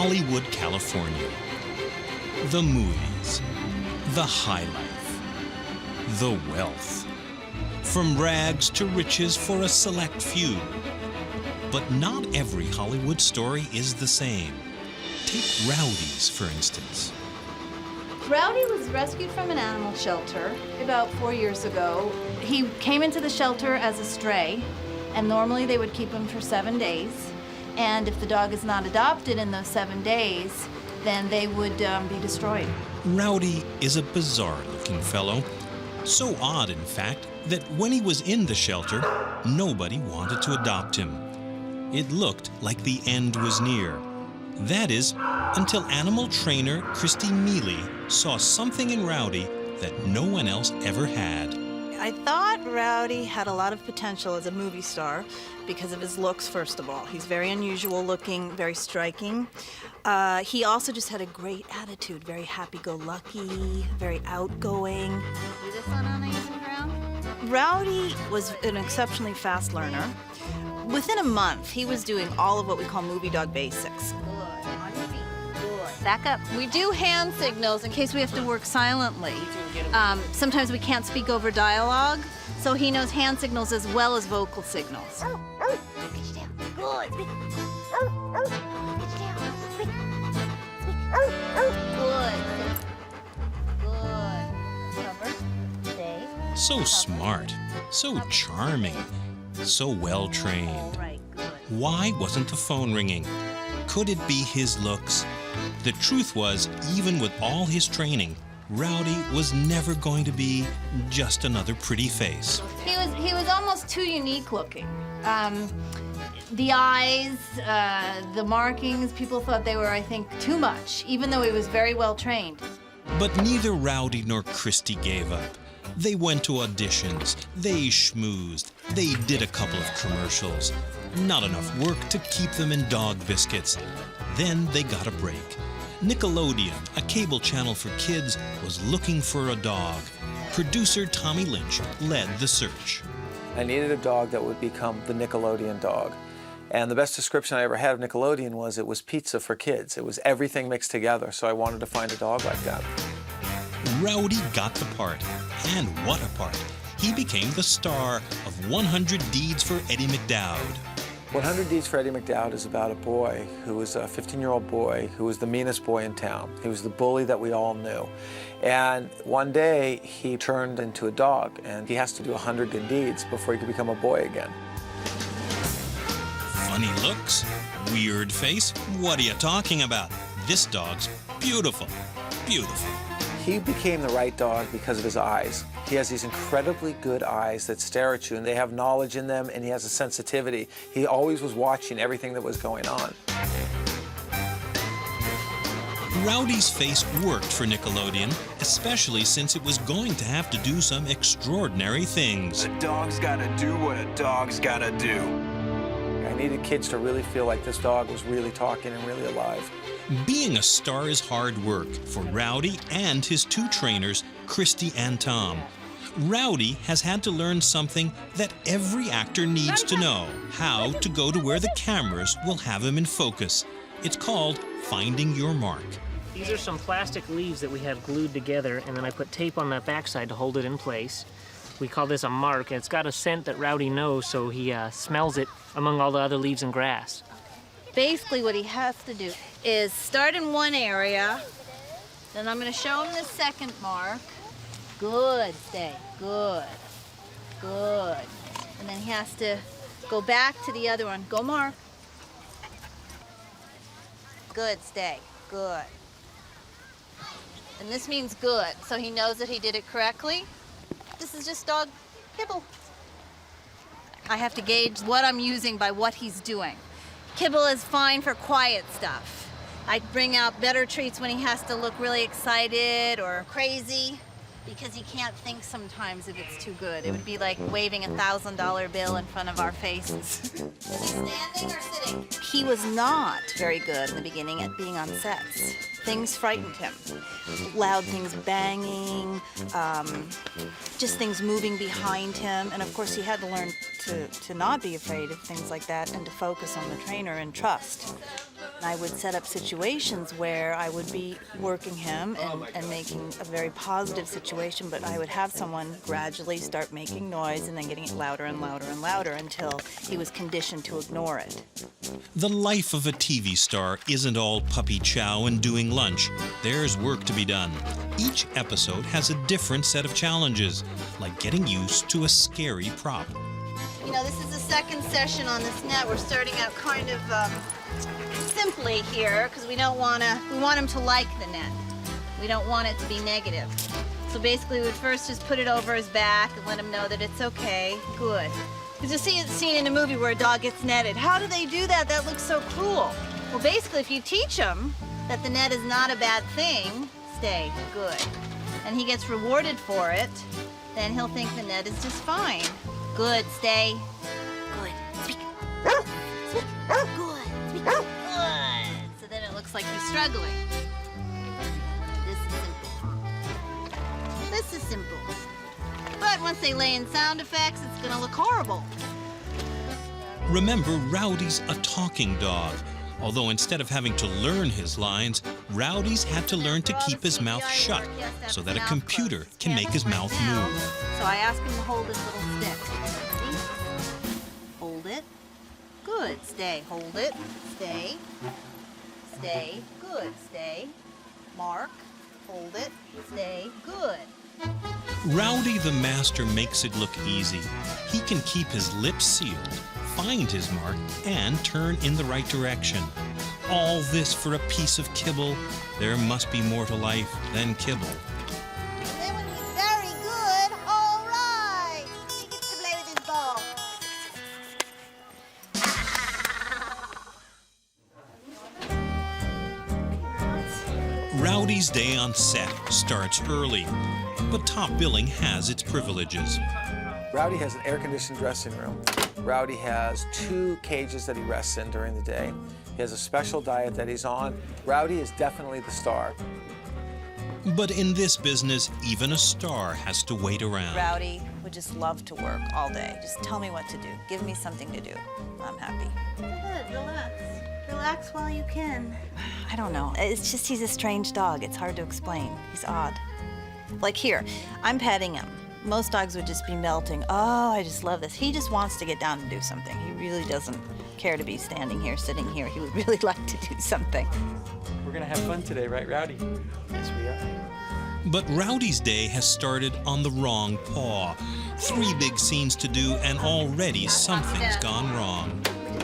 Hollywood, California. The movies, the high life, the wealth. From rags to riches for a select few. But not every Hollywood story is the same. Take Rowdy's, for instance. Rowdy was rescued from an animal shelter about 4 years ago. He came into the shelter as a stray, and normally they would keep him for 7 days. And if the dog is not adopted in those 7 days, then they would be destroyed. Rowdy is a bizarre-looking fellow. So odd, in fact, that when he was in the shelter, nobody wanted to adopt him. It looked like the end was near. That is, until animal trainer Christy Mealy saw something in Rowdy that no one else ever had. I thought Rowdy had a lot of potential as a movie star because of his looks, first of all. He's very unusual looking, very striking. He also just had a great attitude, very happy-go-lucky, very outgoing. Do this one on the easy ground? Rowdy was an exceptionally fast learner. Within a month, he was doing all of what we call movie dog basics. Back up. We do hand signals in case we have to work silently. Sometimes we can't speak over dialogue, so he knows hand signals as well as vocal signals. Good. So smart, so charming, so well-trained. Why wasn't the phone ringing? Could it be his looks? The truth was, even with all his training, Rowdy was never going to be just another pretty face. He was almost too unique looking. The eyes, the markings, people thought they were, I think, too much, even though he was very well trained. But neither Rowdy nor Christy gave up. They went to auditions, they schmoozed, they did a couple of commercials. Not enough work to keep them in dog biscuits. Then they got a break. Nickelodeon, a cable channel for kids, was looking for a dog. Producer Tommy Lynch led the search. I needed a dog that would become the Nickelodeon dog. And the best description I ever had of Nickelodeon was it was pizza for kids. It was everything mixed together, so I wanted to find a dog like that. Rowdy got the part, and what a part. He became the star of 100 Deeds for Eddie McDowd. 100 Deeds for Eddie McDowd is about a boy who was a 15-year-old boy who was the meanest boy in town. He was the bully that we all knew. And one day, he turned into a dog, and he has to do 100 good deeds before he could become a boy again. Funny looks, weird face, what are you talking about? This dog's beautiful, beautiful. He became the right dog because of his eyes. He has these incredibly good eyes that stare at you, and they have knowledge in them, and he has a sensitivity. He always was watching everything that was going on. Rowdy's face worked for Nickelodeon, especially since it was going to have to do some extraordinary things. A dog's gotta do what a dog's gotta do. I needed kids to really feel like this dog was really talking and really alive. Being a star is hard work for Rowdy and his two trainers, Christy and Tom. Rowdy has had to learn something that every actor needs to know, how to go to where the cameras will have him in focus. It's called finding your mark. These are some plastic leaves that we have glued together, and then I put tape on that backside to hold it in place. We call this a mark, and it's got a scent that Rowdy knows, so he smells it among all the other leaves and grass. Basically, what he has to do is start in one area, then I'm going to show him the second mark. Good, stay, good, good. And then he has to go back to the other one. Go, mark. Good, stay, good. And this means good, so he knows that he did it correctly. This is just dog kibble. I have to gauge what I'm using by what he's doing. Kibble is fine for quiet stuff. I bring out better treats when he has to look really excited or crazy because he can't think sometimes if it's too good. It would be like waving a $1,000 bill in front of our faces. Is he standing or sitting? He was not very good in the beginning at being on sets. Things frightened him. Loud things banging, just things moving behind him. And of course, he had to learn to not be afraid of things like that and to focus on the trainer and trust. I would set up situations where I would be working him and making a very positive situation, but I would have someone gradually start making noise and then getting it louder and louder and louder until he was conditioned to ignore it. The life of a TV star isn't all puppy chow and doing lunch. There's work to be done. Each episode has a different set of challenges, like getting used to a scary prop. You know, this is the second session on this net. We're starting out kind of simply here because we want him to like the net. We don't want it to be negative. So basically we would first just put it over his back and let him know that it's okay. Good. Because you see a scene in a movie where a dog gets netted. How do they do that? That looks so cruel. Well, basically if you teach him that the net is not a bad thing, stay, good, and he gets rewarded for it, then he'll think the net is just fine. Good, stay. Good. Speak. Speak. Good. Speak. Good. So then it looks like he's struggling. This is simple. This is simple. But once they lay in sound effects, it's gonna look horrible. Remember, Rowdy's a talking dog. Although instead of having to learn his lines, Rowdy's had to learn to keep his mouth shut so that a computer can make his mouth move. So I ask him to hold his little stick. Ready? Hold it. Good. Stay. Hold it. Stay. Stay. Good. Stay. Mark. Hold it. Stay. Good. Rowdy the master makes it look easy. He can keep his lips sealed, find his mark, and turn in the right direction. All this for a piece of kibble. There must be more to life than kibble. And then when he's very good, all right, he gets to play with his ball. Rowdy's day on set starts early, but top billing has its privileges. Rowdy has an air-conditioned dressing room. Rowdy has 2 cages that he rests in during the day. He has a special diet that he's on. Rowdy is definitely the star. But in this business, even a star has to wait around. Rowdy would just love to work all day. Just tell me what to do. Give me something to do. I'm happy. Good, relax. Relax while you can. I don't know. It's just he's a strange dog. It's hard to explain. He's odd. Like here, I'm petting him. Most dogs would just be melting. Oh, I just love this. He just wants to get down and do something. He really doesn't care to be standing here, sitting here. He would really like to do something. We're gonna have fun today, right, Rowdy? Yes, we are. But Rowdy's day has started on the wrong paw. 3 big scenes to do, and already something's gone wrong.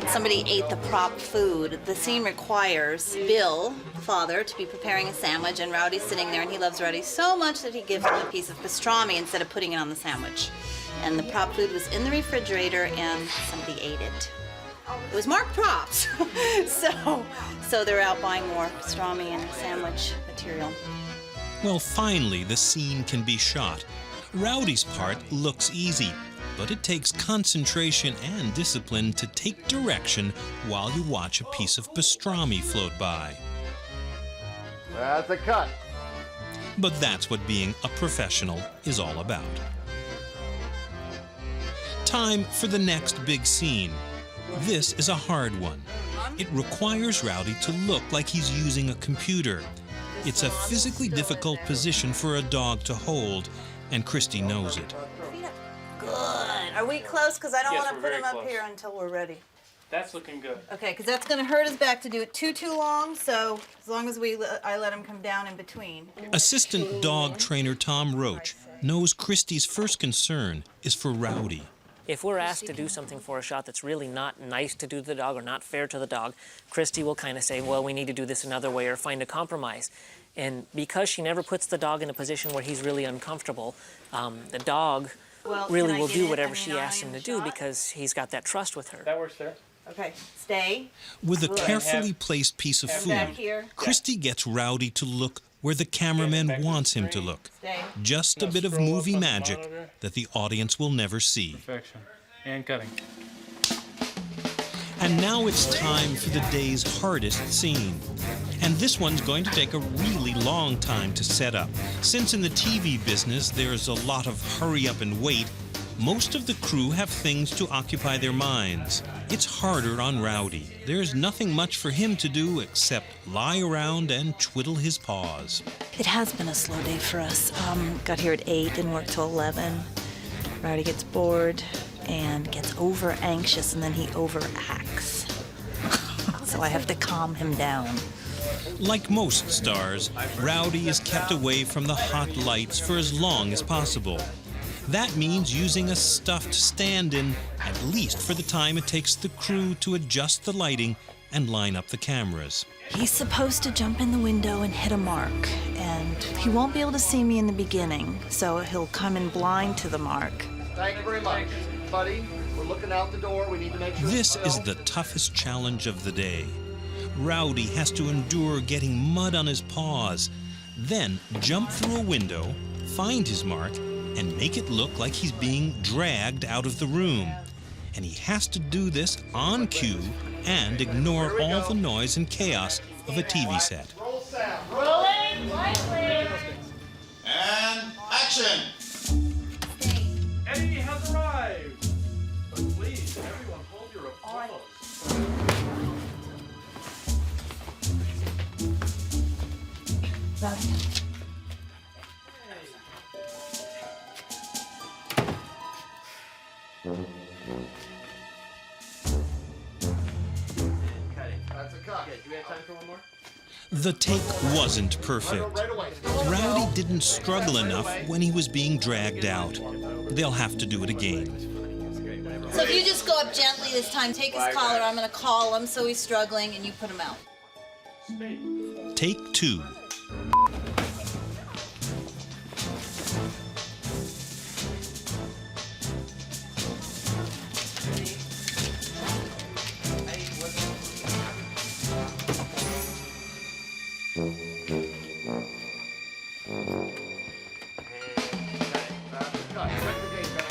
Somebody ate the prop food. The scene requires Bill, the father, to be preparing a sandwich, and Rowdy's sitting there, and he loves Rowdy so much that he gives him a piece of pastrami instead of putting it on the sandwich. And the prop food was in the refrigerator, and somebody ate it. It was marked props. so they're out buying more pastrami and sandwich material. Well, finally, the scene can be shot. Rowdy's part looks easy, but it takes concentration and discipline to take direction while you watch a piece of pastrami float by. That's a cut. But that's what being a professional is all about. Time for the next big scene. This is a hard one. It requires Rowdy to look like he's using a computer. It's a physically difficult position for a dog to hold, and Christy knows it. Good. Are we close? Because I don't Yes, want to we're put very him up close. here until we're ready. That's looking good. Okay, because that's going to hurt his back to do it too long, so as long as I let him come down in between. Assistant dog trainer Tom Roach knows Christy's first concern is for Rowdy. If we're asked to do something for a shot that's really not nice to do to the dog or not fair to the dog, Christy will kind of say, well, we need to do this another way or find a compromise. And because she never puts the dog in a position where he's really uncomfortable, the dog really will do whatever she asks him to do because he's got that trust with her. That works there. Okay, stay. With a carefully placed piece of Back food, here. Christy gets Rowdy to look where the cameraman wants him to look. Stay. Just a bit of movie magic that the audience will never see. Perfection. And cutting. And now it's time for the day's hardest scene. And this one's going to take a really long time to set up. Since in the TV business there's a lot of hurry up and wait, Most of the crew have things to occupy their minds. It's harder on Rowdy. There's nothing much for him to do except lie around and twiddle his paws. It has been a slow day for us. Got here at 8 and worked till 11. Rowdy gets bored and gets over anxious, and then he overacts. So I have to calm him down. Like most stars, Rowdy is kept away from the hot lights for as long as possible. That means using a stuffed stand-in, at least for the time it takes the crew to adjust the lighting and line up the cameras. He's supposed to jump in the window and hit a mark, and he won't be able to see me in the beginning, so he'll come in blind to the mark. Thank you very much. Buddy, we're looking out the door. We need to make sure... This is the toughest challenge of the day. Rowdy has to endure getting mud on his paws, then jump through a window, find his mark, and make it look like he's being dragged out of the room. And he has to do this on cue and ignore all the noise and chaos of a TV set. Roll sound. Rolling, lightly. And action. Eddie has arrived. But please, everyone, hold your applause. That's a cut. Okay, do we have time for one more? The take wasn't perfect. Rowdy didn't struggle enough when he was being dragged out. They'll have to do it again. So if you just go up gently this time, take his collar, I'm going to call him so he's struggling, and you put him out. Take 2.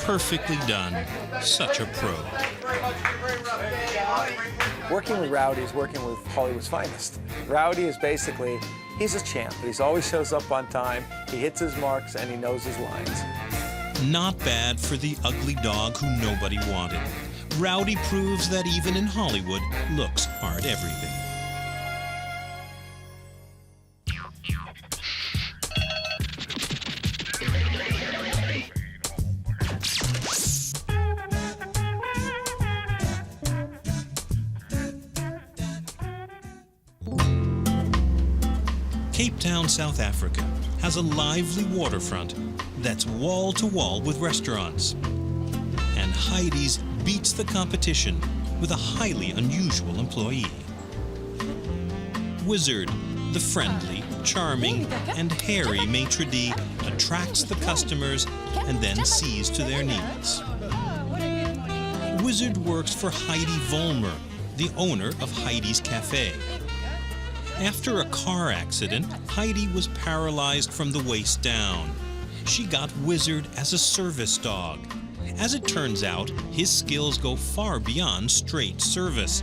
Perfectly done. Such a pro. Working with Rowdy is working with Hollywood's finest. Rowdy is basically, he's a champ, but he always shows up on time, he hits his marks, and he knows his lines. Not bad for the ugly dog who nobody wanted. Rowdy proves that even in Hollywood, looks aren't everything. Cape Town, South Africa has a lively waterfront that's wall to wall with restaurants. And Heidi's beats the competition with a highly unusual employee. Wizard, the friendly, charming, and hairy maitre d' attracts the customers and then sees to their needs. Wizard works for Heidi Vollmer, the owner of Heidi's Cafe. After a car accident, Heidi was paralyzed from the waist down. She got Wizard as a service dog. As it turns out, his skills go far beyond straight service.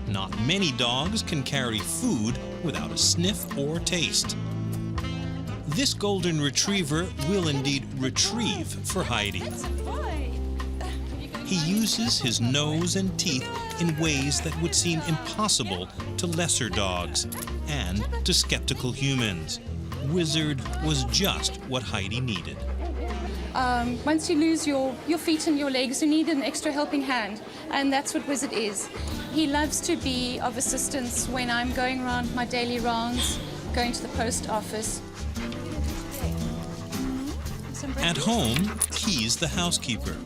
Not many dogs can carry food without a sniff or taste. This golden retriever will indeed retrieve for Heidi. He uses his nose and teeth in ways that would seem impossible to lesser dogs and to skeptical humans. Wizard was just what Heidi needed. Once you lose your feet and your legs, you need an extra helping hand, and that's what Wizard is. He loves to be of assistance when I'm going around my daily rounds, going to the post office. At home, he's the housekeeper.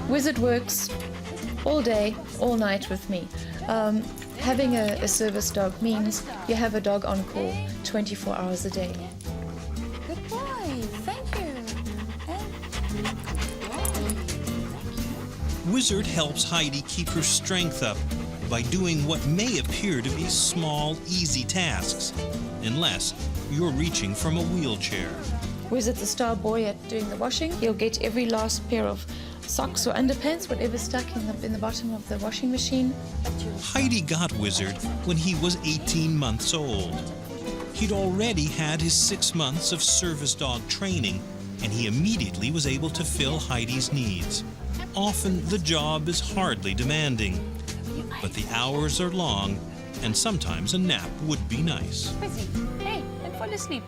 Wizard works all day, all night with me. Having a service dog means you have a dog on call 24 hours a day. Good boy, thank you. Wizard helps Heidi keep her strength up by doing what may appear to be small, easy tasks, unless you're reaching from a wheelchair. Wizard's the star boy at doing the washing. He'll get every last pair of socks or underpants, whatever's stuck in the bottom of the washing machine. Heidi got Wizard when he was 18 months old. He'd already had his 6 months of service dog training, and he immediately was able to fill Heidi's needs. Often the job is hardly demanding, but the hours are long, and sometimes a nap would be nice. Hey, don't fall asleep.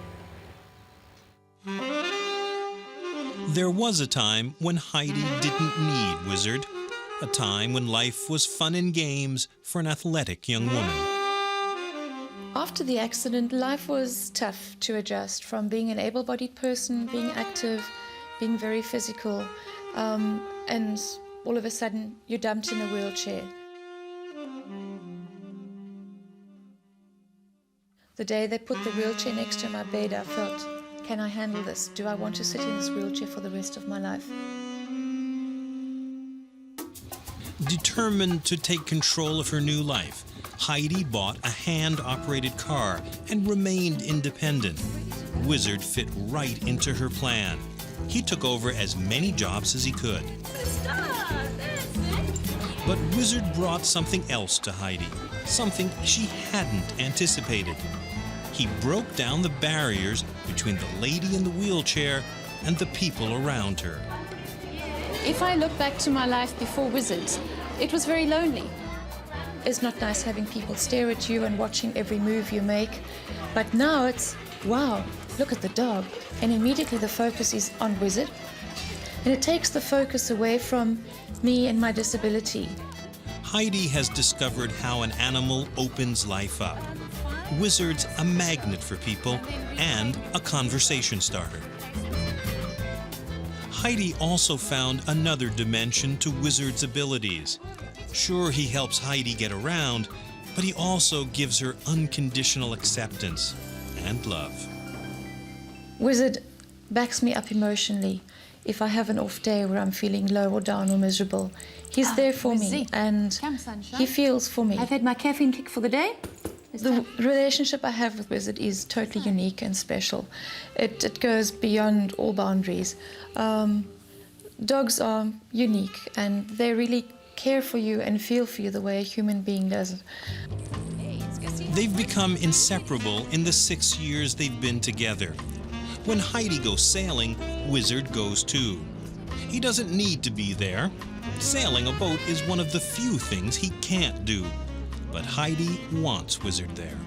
There was a time when Heidi didn't need Wizard, a time when life was fun and games for an athletic young woman. After the accident, life was tough to adjust from being an able-bodied person, being active, being very physical, and all of a sudden you're dumped in a wheelchair. The day they put the wheelchair next to my bed, I felt, can I handle this? Do I want to sit in this wheelchair for the rest of my life? Determined to take control of her new life, Heidi bought a hand-operated car and remained independent. Wizard fit right into her plan. He took over as many jobs as he could. But Wizard brought something else to Heidi, something she hadn't anticipated. He broke down the barriers between the lady in the wheelchair and the people around her. If I look back to my life before Wizards, it was very lonely. It's not nice having people stare at you and watching every move you make. But now it's, wow, look at the dog. And immediately the focus is on Wizard. And it takes the focus away from me and my disability. Heidi has discovered how an animal opens life up. Wizard's a magnet for people and a conversation starter. Heidi also found another dimension to Wizard's abilities. Sure, he helps Heidi get around, but he also gives her unconditional acceptance and love. Wizard backs me up emotionally. If I have an off day where I'm feeling low or down or miserable, he's there for me and he feels for me. I've had my caffeine kick for the day. The relationship I have with Wizard is totally unique and special. It goes beyond all boundaries. Dogs are unique and they really care for you and feel for you the way a human being does. They've become inseparable in the 6 years they've been together. When Heidi goes sailing, Wizard goes too. He doesn't need to be there. Sailing a boat is one of the few things he can't do. But Heidi wants Wizard there.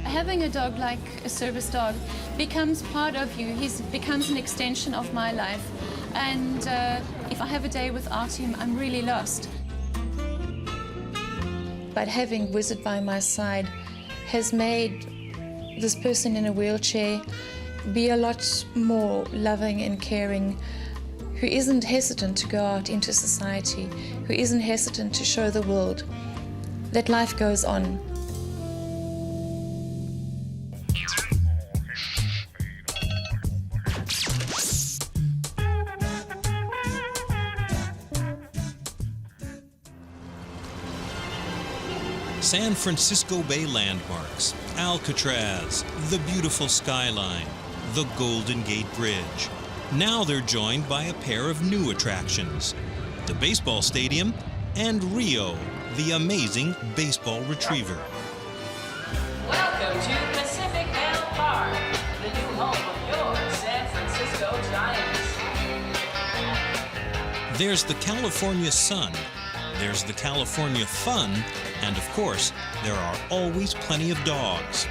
Having a dog like a service dog becomes part of you. He becomes an extension of my life. And if I have a day without him, I'm really lost. But having Wizard by my side has made this person in a wheelchair be a lot more loving and caring, who isn't hesitant to go out into society, who isn't hesitant to show the world that life goes on. San Francisco Bay landmarks, Alcatraz, the beautiful skyline, the Golden Gate Bridge. Now they're joined by a pair of new attractions, the baseball stadium and Rio, the amazing baseball retriever. Welcome to Pacific Bell Park, the new home of your San Francisco Giants. There's the California sun, there's the California fun, and of course, there are always plenty of dogs.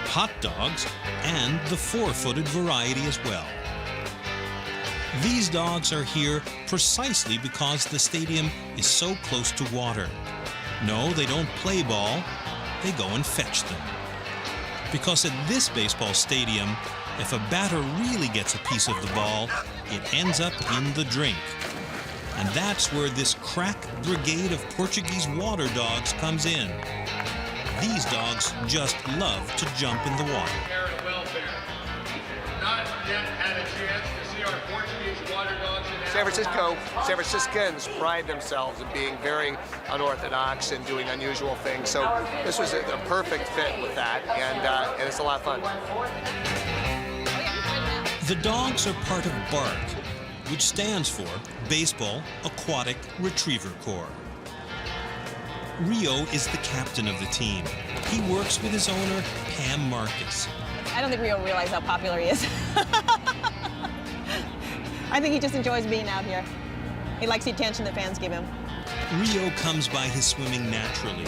Hot dogs, and the four-footed variety as well. These dogs are here precisely because the stadium is so close to water. No, they don't play ball, they go and fetch them. Because at this baseball stadium, if a batter really gets a piece of the ball, it ends up in the drink. And that's where this crack brigade of Portuguese water dogs comes in. These dogs just love to jump in the water. Not yet had a chance to see our Portuguese water dogs in San Franciscans pride themselves in being very unorthodox and doing unusual things. So this was a perfect fit with that, and it's a lot of fun. The dogs are part of BARC, which stands for Baseball Aquatic Retriever Corps. Rio is the captain of the team. He works with his owner, Pam Marcus. I don't think Rio realized how popular he is. I think he just enjoys being out here. He likes the attention that fans give him. Rio comes by his swimming naturally.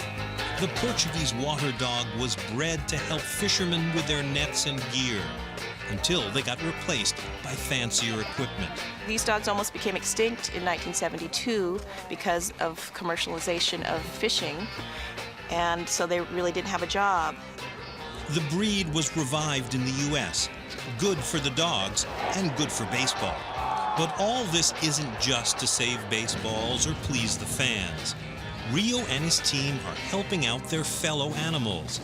The Portuguese water dog was bred to help fishermen with their nets and gear, until they got replaced by fancier equipment. These dogs almost became extinct in 1972 because of commercialization of fishing, and so they really didn't have a job. The breed was revived in the U.S., good for the dogs and good for baseball. But all this isn't just to save baseballs or please the fans. Rio and his team are helping out their fellow animals.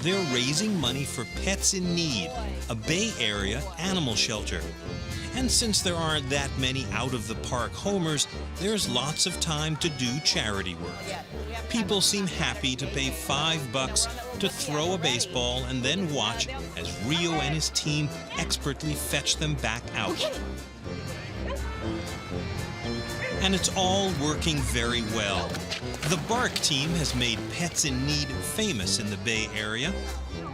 They're raising money for Pets in Need, a Bay Area animal shelter. And since there aren't that many out-of-the-park homers, there's lots of time to do charity work. People seem happy to pay $5 to throw a baseball and then watch as Rio and his team expertly fetch them back out. And it's all working very well. The Bark team has made Pets in Need famous in the Bay Area.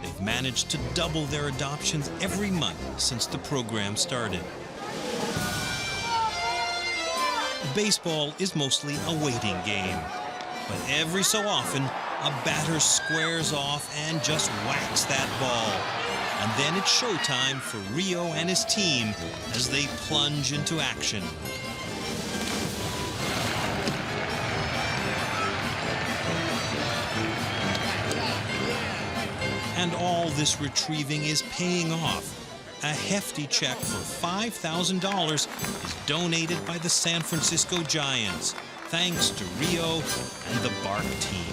They've managed to double their adoptions every month since the program started. Baseball is mostly a waiting game, but every so often, a batter squares off and just whacks that ball. And then it's showtime for Rio and his team as they plunge into action. And all this retrieving is paying off. A hefty check for $5,000 is donated by the San Francisco Giants, thanks to Rio and the Bark team.